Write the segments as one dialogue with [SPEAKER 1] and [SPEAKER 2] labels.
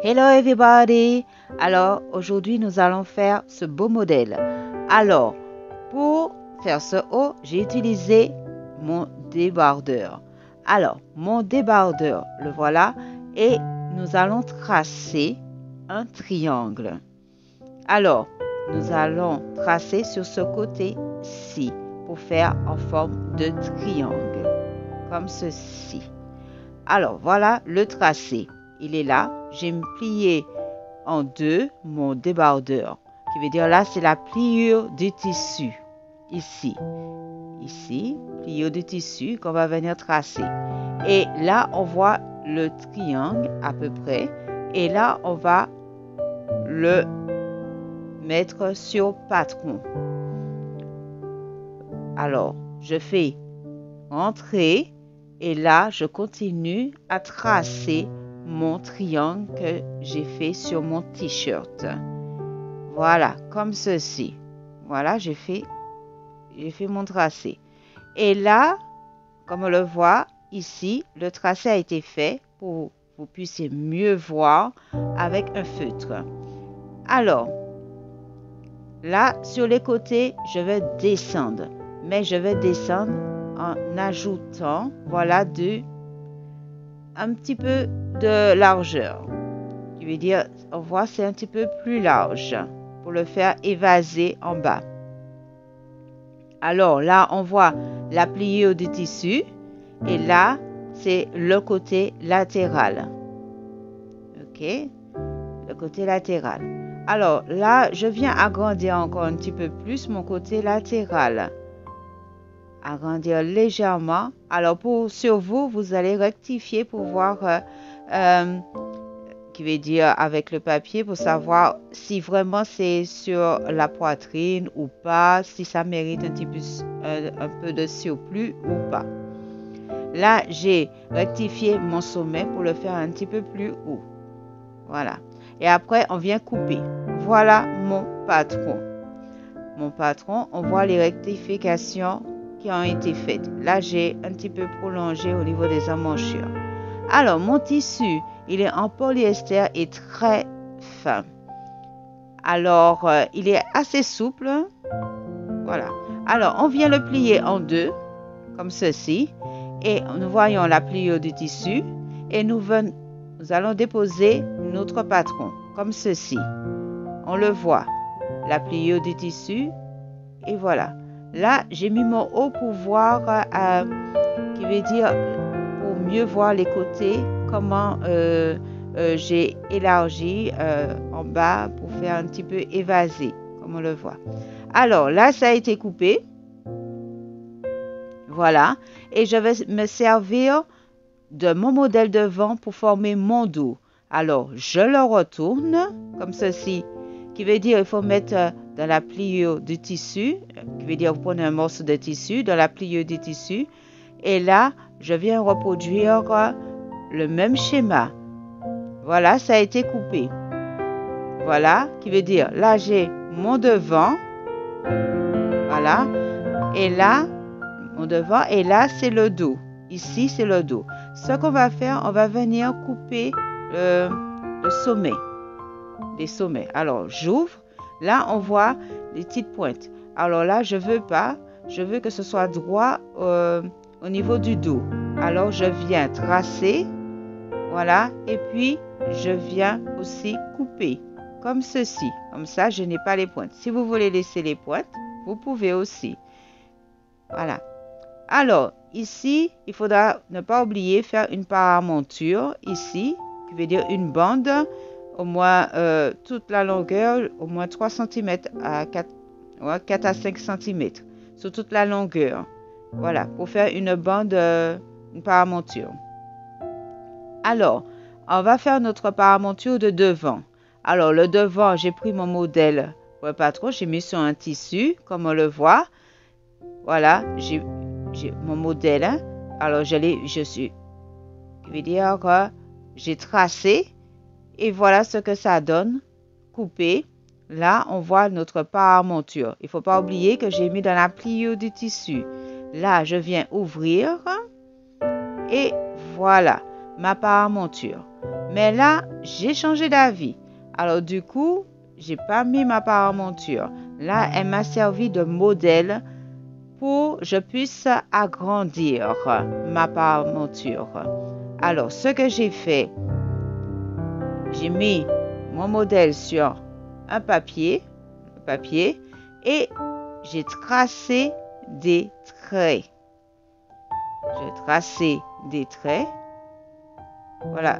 [SPEAKER 1] Hello everybody! Alors aujourd'hui nous allons faire ce beau modèle. Alors pour faire ce haut, j'ai utilisé mon débardeur. Alors mon débardeur, le voilà, et nous allons tracer un triangle. Alors nous allons tracer sur ce côté-ci pour faire en forme de triangle, comme ceci. Alors voilà le tracé, il est là. J'ai plié en deux mon débardeur, qui veut dire là c'est la pliure du tissu, ici, pliure du tissu qu'on va venir tracer. Et là on voit le triangle à peu près, et là on va le mettre sur patron. Alors je fais entrer et là je continue à tracer mon triangle que j'ai fait sur mon t-shirt. Voilà, comme ceci. Voilà, j'ai fait mon tracé. Et là, comme on le voit ici, le tracé a été fait pour que vous puissiez mieux voir avec un feutre. Alors, là, sur les côtés, je vais descendre. Mais je vais descendre en ajoutant, voilà, un petit peu de largeur. Je veux dire, on voit c'est un petit peu plus large pour le faire évaser en bas. Alors là, on voit la pliure du tissu et là, c'est le côté latéral. Ok, le côté latéral. Alors là, je viens agrandir encore un petit peu plus mon côté latéral. Agrandir légèrement. Alors sur vous, vous allez rectifier pour voir qui veut dire avec le papier pour savoir si vraiment c'est sur la poitrine ou pas, si ça mérite un peu de surplus ou pas. Là, j'ai rectifié mon sommet pour le faire un petit peu plus haut. Voilà. Et après, on vient couper. Voilà mon patron. Mon patron, on voit les rectifications qui ont été faites. Là, j'ai un petit peu prolongé au niveau des emmanchures. Alors, mon tissu, il est en polyester et très fin. Alors, il est assez souple. Voilà. Alors, on vient le plier en deux, comme ceci. Et nous voyons la pliure du tissu. Et nous allons déposer notre patron, comme ceci. On le voit. La pliure du tissu. Et voilà. Là, j'ai mis mon haut pour voir, qui veut dire pour mieux voir les côtés, comment j'ai élargi en bas pour faire un petit peu évaser, comme on le voit. Alors là, ça a été coupé. Voilà. Et je vais me servir de mon modèle devant pour former mon dos. Alors, je le retourne comme ceci, qui veut dire il faut mettre dans la pliure du tissu, qui veut dire vous prenez un morceau de tissu dans la pliure du tissu, et là, je viens reproduire le même schéma. Voilà, ça a été coupé. Voilà, qui veut dire, là, j'ai mon devant. Voilà. Et là, mon devant. Et là, c'est le dos. Ici, c'est le dos. Ce qu'on va faire, on va venir couper le sommet. Les sommets. Alors, j'ouvre. Là, on voit les petites pointes. Alors là, je veux pas. Je veux que ce soit droit au niveau du dos. Alors, je viens tracer. Voilà. Et puis, je viens aussi couper. Comme ceci. Comme ça, je n'ai pas les pointes. Si vous voulez laisser les pointes, vous pouvez aussi. Voilà. Alors, ici, il faudra ne pas oublier faire une paramonture. Ici, qui veut dire une bande. Au moins toute la longueur, au moins 3 cm à 4 à 5 cm. Sur toute la longueur. Voilà, pour faire une bande, une paramonture. Alors, on va faire notre paramonture de devant. Alors, le devant, j'ai pris mon modèle pour le patron, j'ai mis sur un tissu, comme on le voit. Voilà, j'ai mon modèle. Hein. Alors, je veux dire que j'ai tracé. Et voilà ce que ça donne. Coupé. Là, on voit notre paramonture. Il ne faut pas oublier que j'ai mis dans la pliure du tissu. Là, je viens ouvrir. Et voilà ma paramonture. Mais là, j'ai changé d'avis. Alors du coup, j'ai pas mis ma paramonture. Là, elle m'a servi de modèle pour que je puisse agrandir ma paramonture. Alors, ce que j'ai fait, j'ai mis mon modèle sur un papier et j'ai tracé des traits. J'ai tracé des traits. Voilà,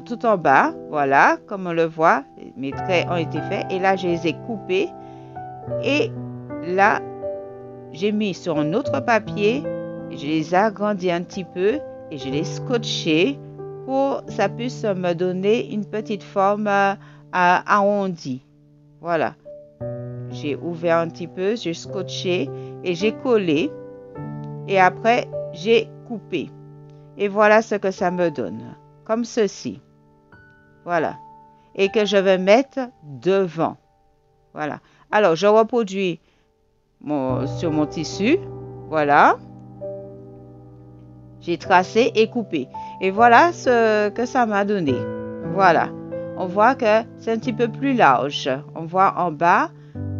[SPEAKER 1] tout en bas, voilà, comme on le voit, mes traits ont été faits. Et là, je les ai coupés. Et là, j'ai mis sur un autre papier, je les ai agrandis un petit peu et je les scotché pour que ça puisse me donner une petite forme arrondie. Voilà. J'ai ouvert un petit peu, j'ai scotché et j'ai collé. Et après, j'ai coupé. Et voilà ce que ça me donne. Comme ceci. Voilà. Et que je vais mettre devant. Voilà. Alors, je reproduis sur mon tissu. Voilà. J'ai tracé et coupé. Et voilà ce que ça m'a donné. Voilà. On voit que c'est un petit peu plus large. On voit en bas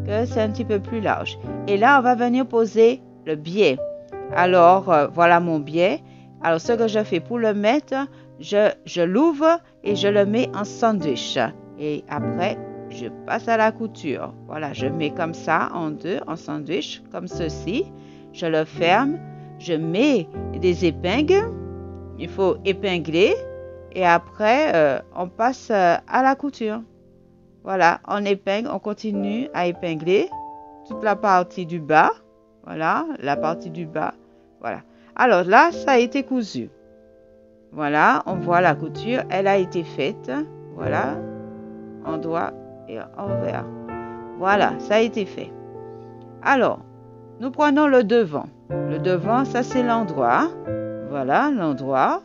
[SPEAKER 1] que c'est un petit peu plus large. Et là, on va venir poser le biais. Alors, voilà mon biais. Alors, ce que je fais pour le mettre, je l'ouvre et je le mets en sandwich. Et après, je passe à la couture. Voilà, je mets comme ça en deux, en sandwich, comme ceci. Je le ferme. Je mets des épingles. Il faut épingler. Et après, on passe à la couture. Voilà, on épingle, on continue à épingler toute la partie du bas. Voilà, la partie du bas. Voilà. Alors là, ça a été cousu. Voilà, on voit la couture. Elle a été faite. Voilà, endroit et envers. Voilà, ça a été fait. Alors, nous prenons le devant. Le devant, ça c'est l'endroit. Voilà, l'endroit.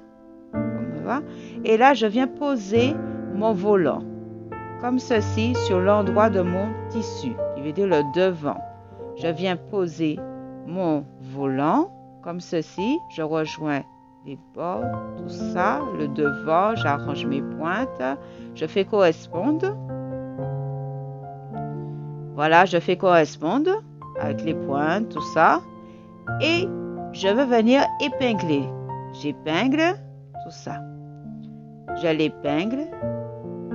[SPEAKER 1] Et là, je viens poser mon volant. Comme ceci, sur l'endroit de mon tissu. Qui veut dire le devant. Je viens poser mon volant. Comme ceci. Je rejoins les bords, tout ça. Le devant, j'arrange mes pointes. Je fais correspondre. Voilà, je fais correspondre avec les pointes, tout ça. Et je vais venir épingler. J'épingle tout ça. Je l'épingle.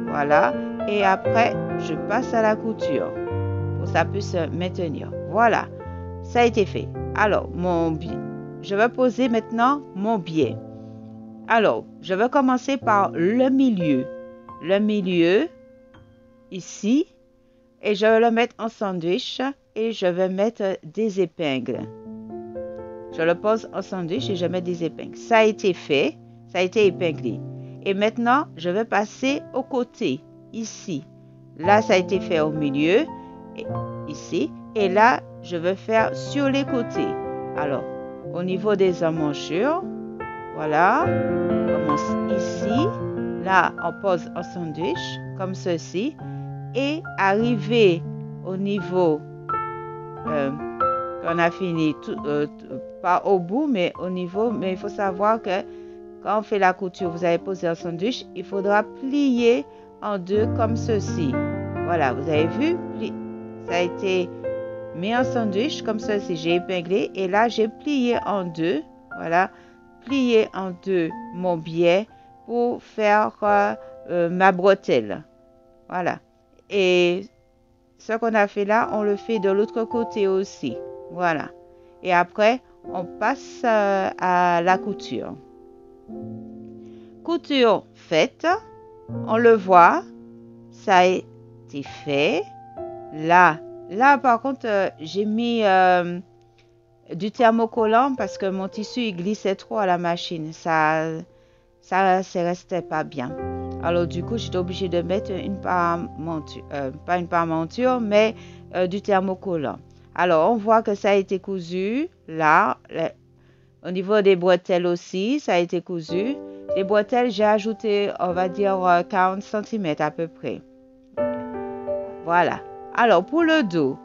[SPEAKER 1] Voilà. Et après, je passe à la couture pour que ça puisse se maintenir. Voilà. Ça a été fait. Alors, je vais poser maintenant mon biais. Alors, je vais commencer par le milieu. Le milieu, ici. Et je vais le mettre en sandwich et je vais mettre des épingles. Je le pose en sandwich et je mets des épingles. Ça a été fait, ça a été épinglé. Et maintenant, je vais passer au côté, ici. Là, ça a été fait au milieu, ici. Et là, je vais faire sur les côtés. Alors, au niveau des emmanchures, voilà. On commence ici. Là, on pose un sandwich, comme ceci. Et arriver au niveau qu'on a fini, pas au bout, mais au niveau. Mais il faut savoir que quand on fait la couture, vous avez posé un sandwich, il faudra plier en deux comme ceci. Voilà, vous avez vu, ça a été mis en sandwich comme ceci. J'ai épinglé et là, j'ai plié en deux. Voilà, plié en deux mon biais pour faire ma bretelle. Voilà. Et ce qu'on a fait là, on le fait de l'autre côté aussi. Voilà. Et après, on passe à la couture. Couture faite. On le voit. Ça a été fait. Là par contre, j'ai mis du thermocollant parce que mon tissu il glissait trop à la machine. Ça restait pas bien. Alors du coup, j'étais obligée de mettre une paramonture, pas une paramonture, mais du thermocollant. Alors, on voit que ça a été cousu. Là, au niveau des bretelles aussi, ça a été cousu. Les bretelles, j'ai ajouté, on va dire, 40 cm à peu près. Voilà. Alors, pour le dos,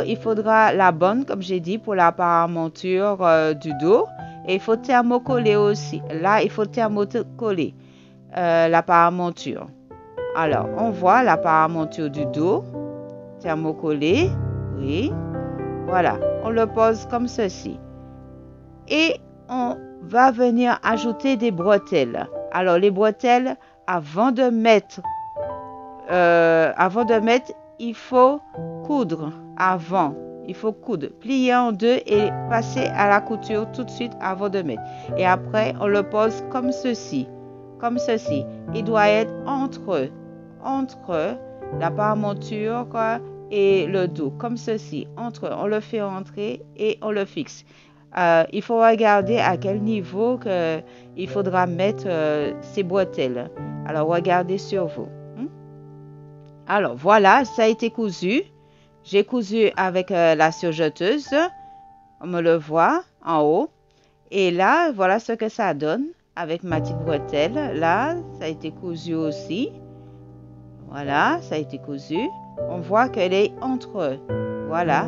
[SPEAKER 1] il faudra la bonne, comme j'ai dit, pour la paramonture du dos. Et il faut thermocoller aussi. Là, il faut thermocoller. la paramonture. Alors, on voit la paramonture du dos, thermocollé, oui, voilà, on le pose comme ceci. Et on va venir ajouter des bretelles. Alors, les bretelles, avant de mettre, il faut coudre avant. Il faut coudre, plier en deux et passer à la couture tout de suite avant de mettre. Et après, on le pose comme ceci. Comme ceci. Il doit être entre la paramonture et le dos. Comme ceci. On le fait entrer et on le fixe. Il faut regarder à quel niveau il faudra mettre ces bretelles. Alors, regardez sur vous. Alors, voilà, ça a été cousu. J'ai cousu avec la surjeteuse. On me le voit en haut. Et là, voilà ce que ça donne avec ma petite bretelle. Là, ça a été cousu aussi. Voilà, ça a été cousu. On voit qu'elle est entre eux. Voilà.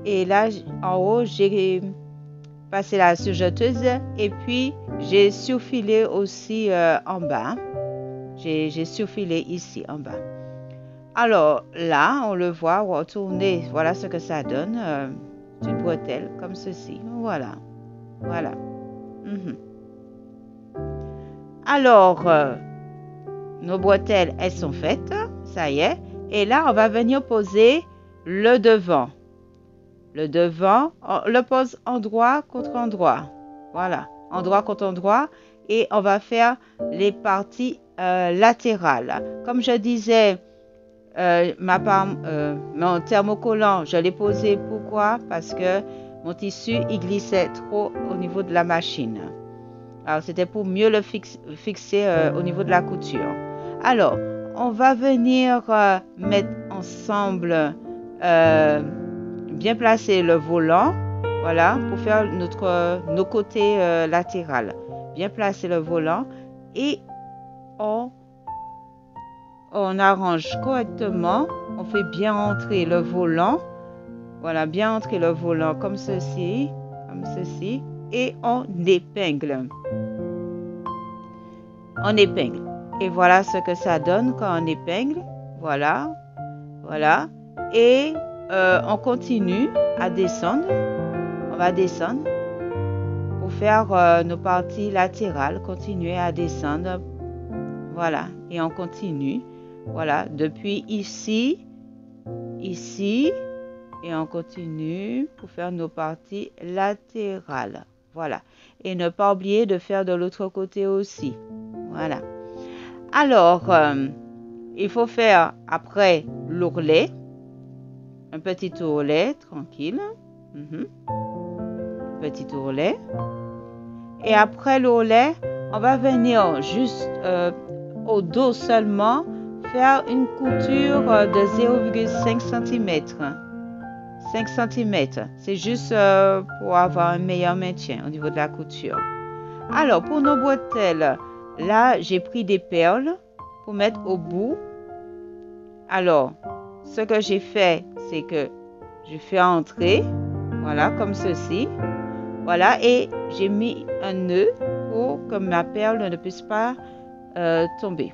[SPEAKER 1] Et là, en haut, j'ai passé la surjeteuse. Et puis, j'ai surfilé aussi en bas. J'ai surfilé ici en bas. Alors là, on le voit retourner. Voilà ce que ça donne. Une bretelle comme ceci. Voilà. Voilà. Alors, nos bretelles, elles sont faites. Ça y est. Et là, on va venir poser le devant. Le devant, on le pose endroit contre endroit. Voilà. Endroit contre endroit. Et on va faire les parties latérales. Comme je disais, mon thermocollant, je l'ai posé. Pourquoi? Parce que mon tissu, il glissait trop au niveau de la machine. Alors, c'était pour mieux le fixer au niveau de la couture. Alors, on va venir mettre ensemble, bien placer le volant, voilà, pour faire nos côtés latérales. Bien placer le volant et on arrange correctement, on fait bien entrer le volant, voilà, bien entrer le volant comme ceci, et on épingle. On épingle. Et voilà ce que ça donne quand on épingle, voilà, voilà. Et on continue à descendre, on va descendre pour faire nos parties latérales, continuer à descendre, voilà, et on continue. Voilà, depuis ici, et on continue pour faire nos parties latérales. Voilà, et ne pas oublier de faire de l'autre côté aussi. Voilà. Alors, il faut faire après l'ourlet, un petit ourlet tranquille. Petit ourlet. Et après l'ourlet, on va venir juste au dos seulement faire une couture de 0,5 cm. 5 cm. C'est juste pour avoir un meilleur maintien au niveau de la couture. Alors, pour nos bretelles, là, j'ai pris des perles pour mettre au bout. Alors, ce que j'ai fait, c'est que je fais entrer, voilà, comme ceci. Voilà, et j'ai mis un nœud pour que ma perle ne puisse pas tomber.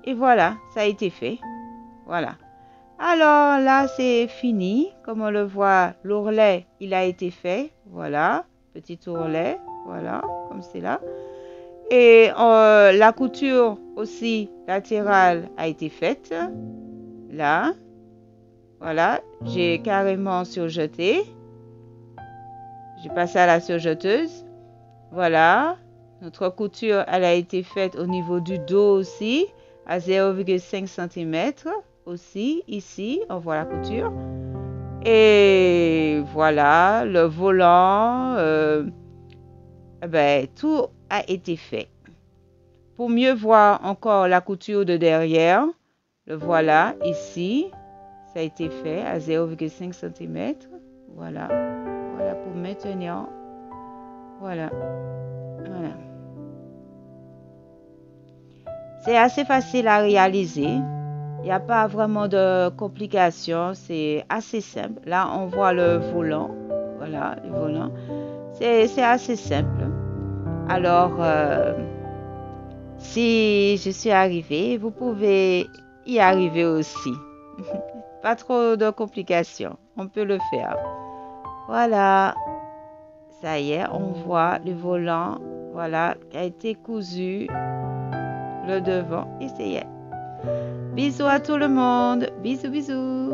[SPEAKER 1] Et voilà, ça a été fait. Voilà. Alors là, c'est fini. Comme on le voit, l'ourlet, il a été fait. Voilà, petit ourlet. Voilà, comme c'est là. Et la couture aussi latérale a été faite. Là. Voilà, j'ai carrément surjeté. J'ai passé à la surjeteuse. Voilà. Notre couture, elle a été faite au niveau du dos aussi, à 0,5 cm. Aussi, ici, on voit la couture. Et voilà, le volant, tout a été fait. Pour mieux voir encore la couture de derrière, le voilà, ici, ça a été fait à 0,5 cm. Voilà, voilà pour maintenir. Voilà, voilà. C'est assez facile à réaliser. Il n'y a pas vraiment de complications. C'est assez simple. Là, on voit le volant. Voilà, le volant. C'est assez simple. Alors, Si je suis arrivée, vous pouvez y arriver aussi. Pas trop de complications. On peut le faire. Voilà. Ça y est, on voit le volant. Voilà, qui a été cousu. Le devant. Et ça y est. Bisous à tout le monde. Bisous, bisous.